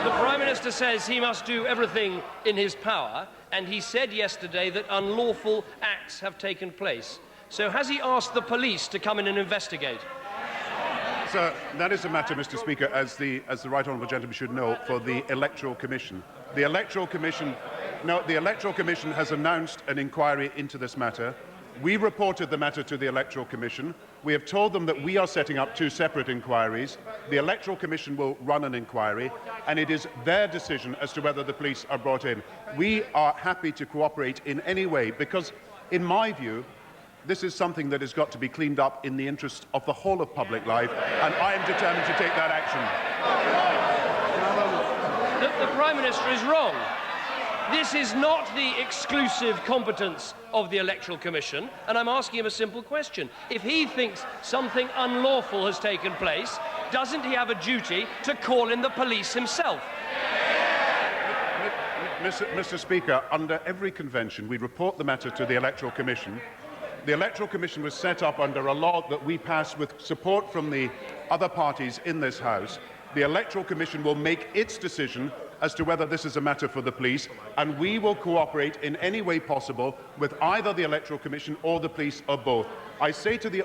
The Prime Minister says he must do everything in his power, and he said yesterday that unlawful acts have taken place. So has he asked the police to come in and investigate? Sir, that is a matter, Mr. Speaker, as the right honourable gentleman should know, for the Electoral Commission. The Electoral Commission has announced an inquiry into this matter. We reported the matter to the Electoral Commission. We have told them that we are setting up two separate inquiries. The Electoral Commission will run an inquiry, and it is their decision as to whether the police are brought in. We are happy to cooperate in any way because, in my view, this is something that has got to be cleaned up in the interest of the whole of public life, and I am determined to take that action. The Prime Minister is wrong. This is not the exclusive competence of the Electoral Commission, and I'm asking him a simple question. If he thinks something unlawful has taken place, doesn't he have a duty to call in the police himself? Mr. Speaker, under every convention, we report the matter to the Electoral Commission. The Electoral Commission was set up under a law that we passed with support from the other parties in this House. The Electoral Commission will make its decision as to whether this is a matter for the police, and we will cooperate in any way possible with either the Electoral Commission or the police or both. I say to the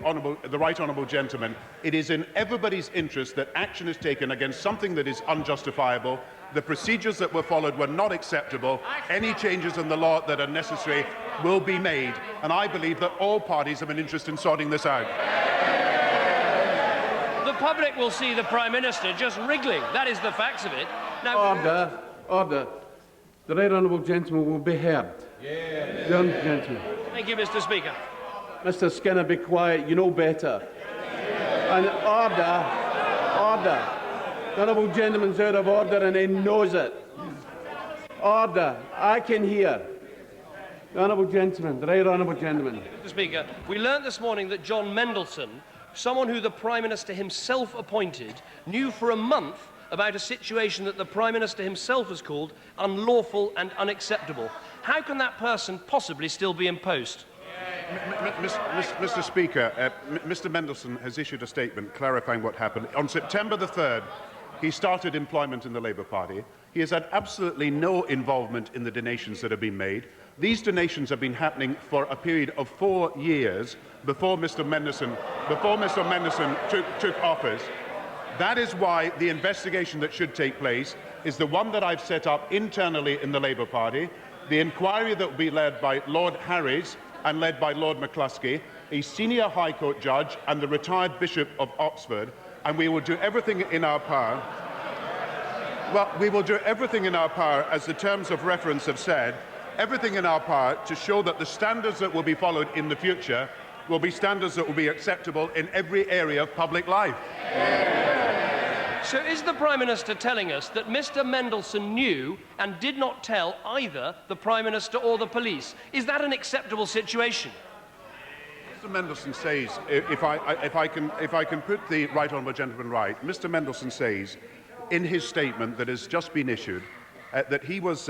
right honourable gentleman, it is in everybody's interest that action is taken against something that is unjustifiable. The procedures that were followed were not acceptable. Any changes in the law that are necessary will be made, and I believe that all parties have an interest in sorting this out. The public will see the Prime Minister just wriggling. That is the facts of it. Now, Order. The right honourable gentleman will be heard. Yeah. Gentleman. Thank you, Mr. Speaker. Mr. Skinner, be quiet. You know better. And order. The honourable gentleman's out of order and he knows it. Order. I can hear. The honourable gentleman, the right honourable gentleman. Mr. Speaker, we learnt this morning that John Mendelsohn, someone who the Prime Minister himself appointed, knew for a month about a situation that the Prime Minister himself has called unlawful and unacceptable. How can that person possibly still be in post? Mr. Speaker, Mr. Mendelsohn has issued a statement clarifying what happened. On September the 3rd, he started employment in the Labour Party. He has had absolutely no involvement in the donations that have been made. These donations have been happening for a period of 4 years before Mr. Mendelsohn took office. That is why the investigation that should take place is the one that I've set up internally in the Labour Party, the inquiry that will be led by Lord Harries and led by Lord McCluskey, a senior High Court judge and the retired Bishop of Oxford, and we will do everything in our power. Well, we will do everything in our power, as the terms of reference have said, everything in our power to show that the standards that will be followed in the future will be standards that will be acceptable in every area of public life. So is the Prime Minister telling us that Mr. Mendelsohn knew and did not tell either the Prime Minister or the police? Is that an acceptable situation? Mr. Mendelsohn says, if I can put the right honourable gentleman right, Mr. Mendelsohn says in his statement that has just been issued that he was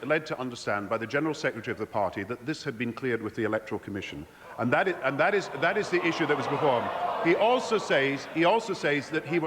led to understand by the General Secretary of the party that this had been cleared with the Electoral Commission, and that is the issue that was before him. He also says that he was